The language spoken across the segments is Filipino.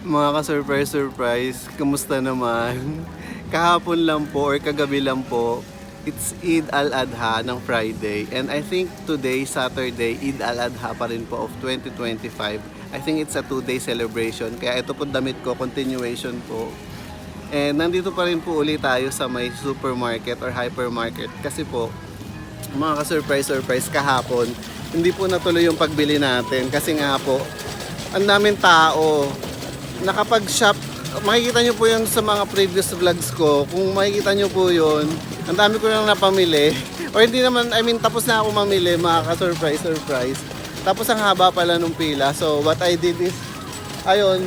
Mga ka-surprise, kamusta naman? Kahapon lang po or kagabi lang po, it's Eid al-Adha ng Friday. And I think today, Saturday, Eid al-Adha pa rin po of 2025. I think it's a 2-day celebration. Kaya ito po damit ko, continuation po. And nandito pa rin po ulit tayo sa may supermarket or hypermarket. Kasi po, mga ka-surprise kahapon, hindi po natuloy yung pagbili natin. Kasi nga po, ang daming tao. Nakapag-shop, makikita nyo po yun sa mga previous vlogs ko. Kung makikita nyo po yun, ang dami ko lang napamili. O hindi naman, I mean, tapos na ako mamili, mga ka-surprise. Tapos ang haba pala nung pila. So what I did is, ayun,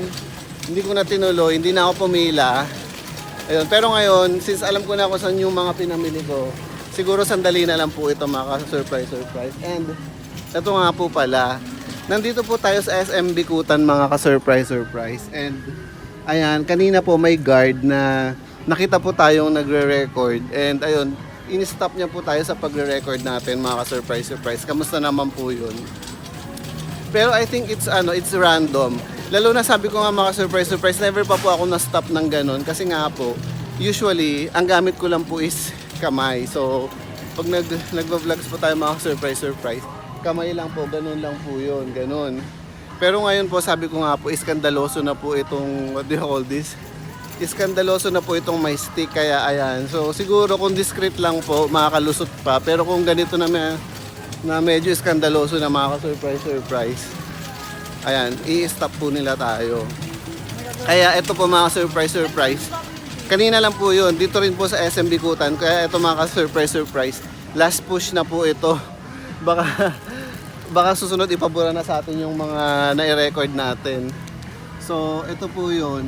hindi ko na tinuloy, hindi na ako pumila. Ayun, pero ngayon, since alam ko na kung saan yung mga pinamili ko, siguro sandali na lang po ito, mga ka-surprise. And ito nga po pala, nandito po tayo sa SM Bikutan, mga ka-surprise. And ayan, kanina po may guard na nakita po tayong nagre-record. And ayun, in-stop niya po tayo sa pagre-record natin, mga ka-surprise. Kamusta naman po yun? Pero I think it's random. Lalo na sabi ko nga, mga surprise, never pa po ako na-stop ng ganun. Kasi nga po, usually, ang gamit ko lang po is kamay. So, pag nagva-vlogs po tayo, mga surprise, kamay lang po, ganun lang po yun, ganun. Pero ngayon po, sabi ko nga po, iskandaloso na po itong, what do you call this? Iskandaloso na po itong may stick, kaya ayan. So siguro kung discreet lang po, makakalusot pa. Pero kung ganito na, na medyo iskandaloso na, mga surprise, ayan, i-stop po nila tayo. Kaya ito po, mga surprise. Kanina lang po yun, dito rin po sa SM Bikutan. Kaya ito, mga surprise, last push na po ito. Baka susunod ipabura na sa atin yung mga nai-record natin. So, ito po yun.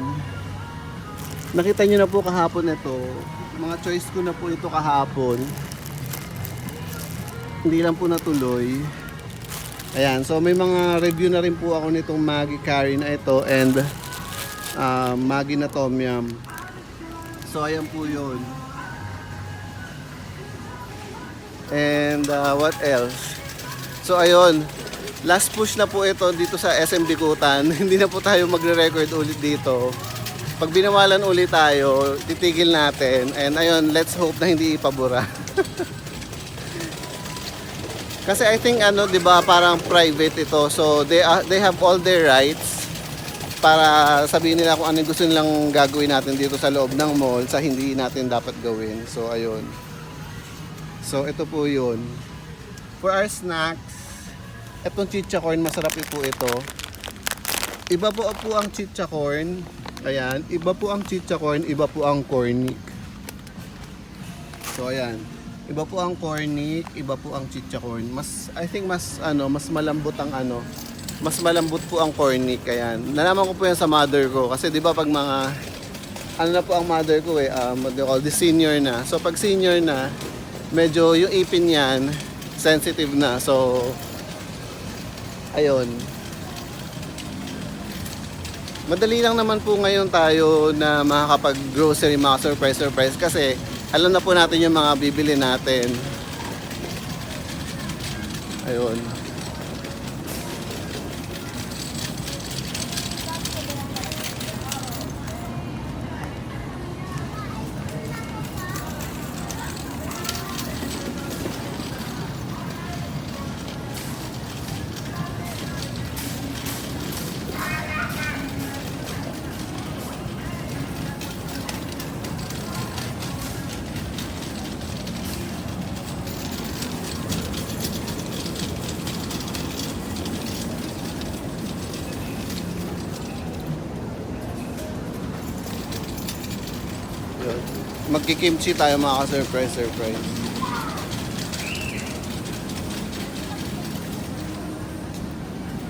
Nakita nyo na po kahapon ito. Mga choice ko na po ito kahapon. Hindi lang po natuloy. Ayan, so may mga review na rin po ako nitong Maggi Curry na ito and Maggi na Tom Yum. So, ayan po yun. And what else? So ayun, last push na po ito dito sa SM Bikutan. Hindi na po tayo magre-record ulit dito. Pag binawalan ulit tayo, titigil natin. And ayun, let's hope na hindi ipabura. Kasi I think 'di ba, parang private ito. So they have all their rights para sabihin nila kung ano gusto nilang gagawin natin dito sa loob ng mall sa hindi natin dapat gawin. So ayun. So ito po 'yun. For our snacks, etong chicha corn, masarap po ito. Iba po ang chicha corn. Ayan, iba po ang chicha corn, iba po ang cornic. So ayan, iba po ang cornic, iba po ang chicha corn. I think mas malambot ang mas malambot po ang cornic. Ayan, nalaman ko po yan sa mother ko kasi 'di ba pag mga na po ang mother ko what do you call this, senior na. So pag senior na, medyo yung ipin yan sensitive na. So ayun, madali lang naman po ngayon tayo na makakapag-grocery, mga surprise kasi alam na po natin yung mga bibili natin. Ayun. Magkikimchi tayo, mga surprise.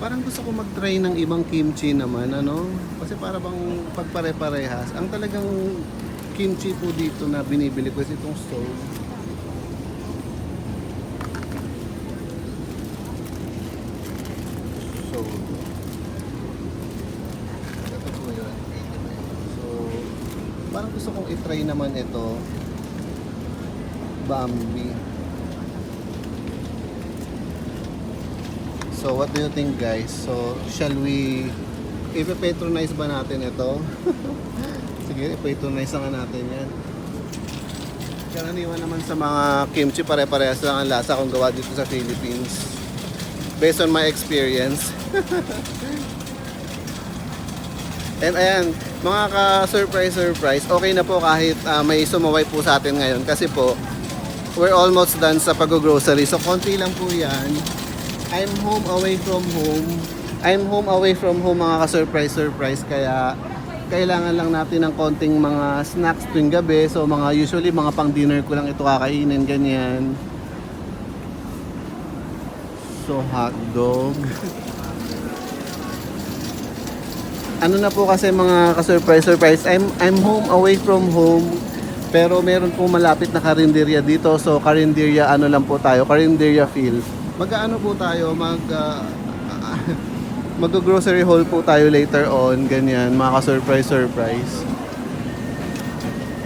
Parang gusto ko mag-try ng ibang kimchi naman, kasi para bang pagpare-parehas. Ang talagang kimchi po dito na binibili ko is itong stove. So ito po yun, 89. So parang gusto kong i-try naman ito, Bambi. So what do you think, guys? So shall we ipe-patronize ba natin ito? Sige, ipe-patronize na nga natin yan. Karaniwan naman sa mga kimchi, pare-parehas lang ang lasa kung gawa dito sa Philippines. Based on my experience. And ayan, mga ka-surprise, okay na po kahit may sumaway po sa atin ngayon. Kasi po, we're almost done sa pag-grocery. So, konti lang po yan. I'm home away from home mga ka-surprise. Kaya, kailangan lang natin ng konting mga snacks tuwing gabi. So, usually, mga pang-dinner ko lang ito kakainin, ganyan. So, hotdog. Ano na po kasi mga ka-surprise, I'm home away from home. Pero meron po malapit na karinderya dito. So, karinderya ano lang po tayo, karinderya feel. Mag-ano po tayo, mag-grocery haul po tayo later on, ganyan, mga ka-surprise.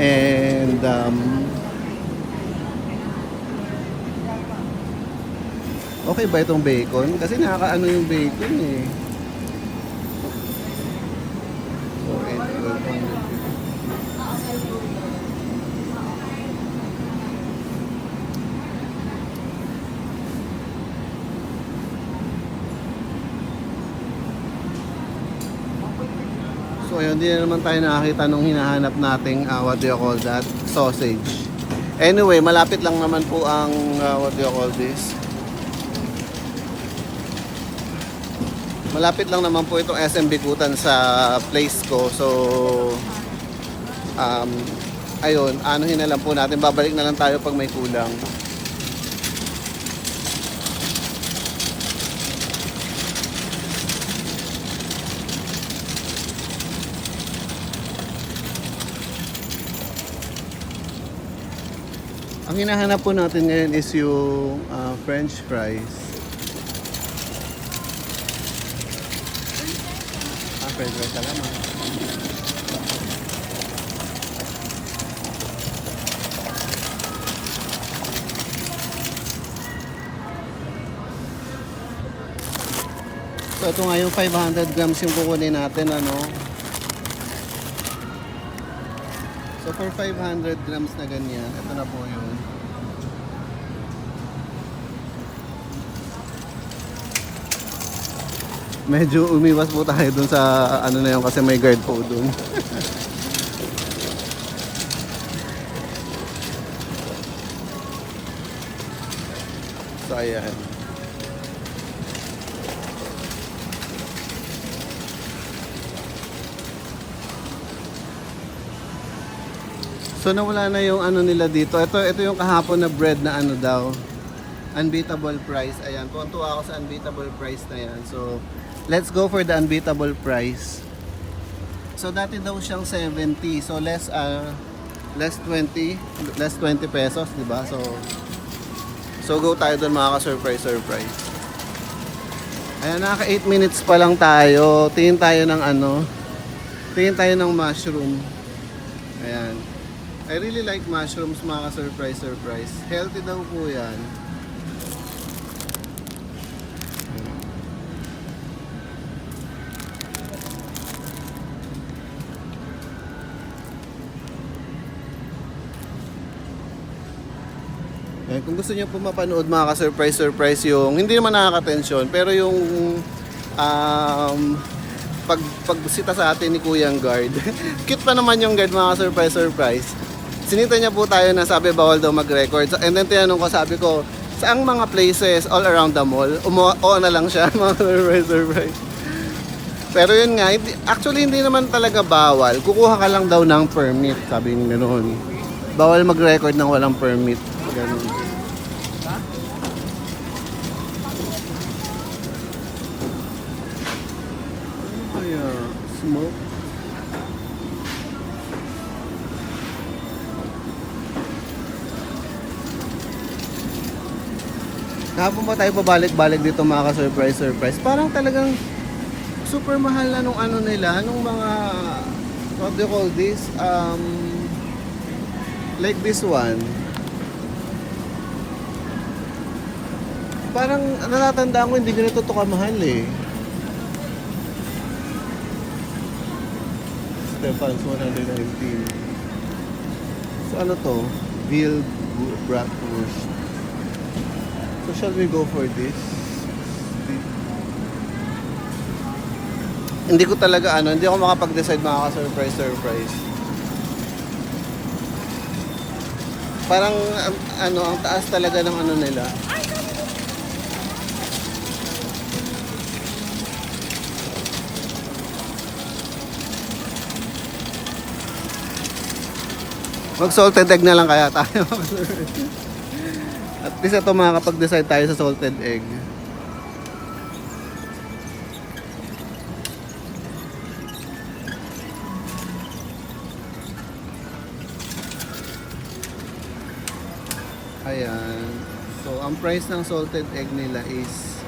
And okay ba itong bacon? Kasi nakakaano yung bacon eh. So ayun, hindi na naman tayo nakakita nung hinahanap nating what do you call that? Sausage. Anyway, malapit lang naman po ang what do you call this? Malapit lang naman po itong SM Bikutan sa place ko. So ayun, anuhin na lang po natin. Babalik na lang tayo pag may kulang. Ang hinahanap po natin ngayon is yung French fries. French fries, salamat. So ito nga yung 500 grams yung kukunin natin, ano. So for 500 grams na ganyan, ito na po yun. Medyo umiwas po tayo dun sa ano na yun kasi may guard po dun. So ayan. So nawala na yung ano nila dito. Ito yung kahapon na bread na ano daw. Unbeatable price. Ayan, tuwa ako sa unbeatable price na yan. So let's go for the unbeatable price. So dati daw siyang 70. So less 20 pesos, di ba? So go tayo doon mga ka-surprise. Ayan, naka 8 minutes pa lang tayo. Tingin tayo ng mushroom. Ayan. I really like mushrooms mga ka-surprise. Healthy daw po yan. Kung gusto niyo po mapanood mga ka-surprise yung hindi naman nakaka-tension pero yung pagsita sa atin ni Kuyang Guard. Cute pa naman yung guard mga ka-surprise. Sinita niya po tayo na sabi bawal daw mag-record. And then tinanong ko, sabi ko, saang mga places all around the mall? Oo na lang siya mga surprise. Pero yun nga, actually hindi naman talaga bawal. Kukuha ka lang daw ng permit, sabi niya ganoon. Bawal mag-record ng walang permit. Ganun. Smoke. Kahapon pa tayo pabalik-balik dito mga ka-surprise. Parang talagang super mahal na nung ano nila, nung mga what do you call this? Like this one. Parang natatandaan ko hindi ganito to kamahal eh. Stefan's 119. So ano to? Veal bratwurst. So shall we go for this? Hindi ko talaga hindi ako makapag-decide, surprise. Parang ang taas talaga ng nila. Mag-salted egg na lang kaya tayo. At least ito makakapag-decide tayo sa salted egg. Ayan. So, ang price ng salted egg nila is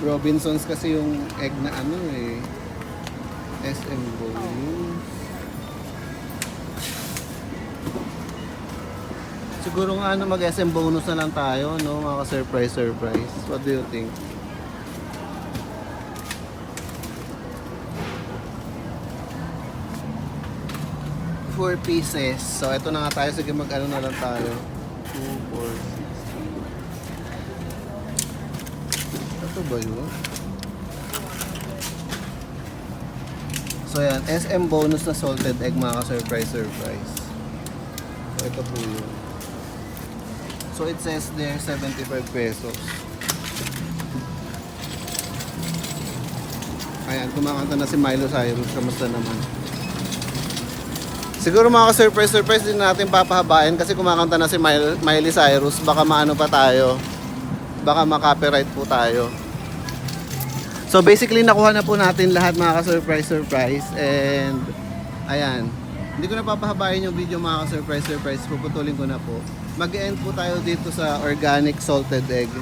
Robinsons kasi yung egg na SM Bonus. Siguro nga mag-SM bonus na lang tayo, no? Surprise. What do you think? Four pieces. So, ito na nga tayo. Sige, na lang tayo. 2, 4, 6. Ito ba yun? So, yan. SM bonus na salted egg, surprise. So, ito po yun. So, it says there, 75 pesos. Ayan, kumakanta na si Milo Cyrus. Kamusta naman? Siguro surprise din natin papahabain kasi kumakanta na si Miley Cyrus. Baka maano pa tayo. Baka makopyright po tayo. So basically nakuha na po natin lahat surprise. And ayan. Hindi ko na papahabain yung video surprise. Puputulin ko na po. Mag-end po tayo dito sa organic salted egg.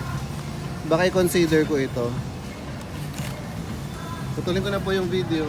Baka i-consider ko ito. Putulin ko na po yung video.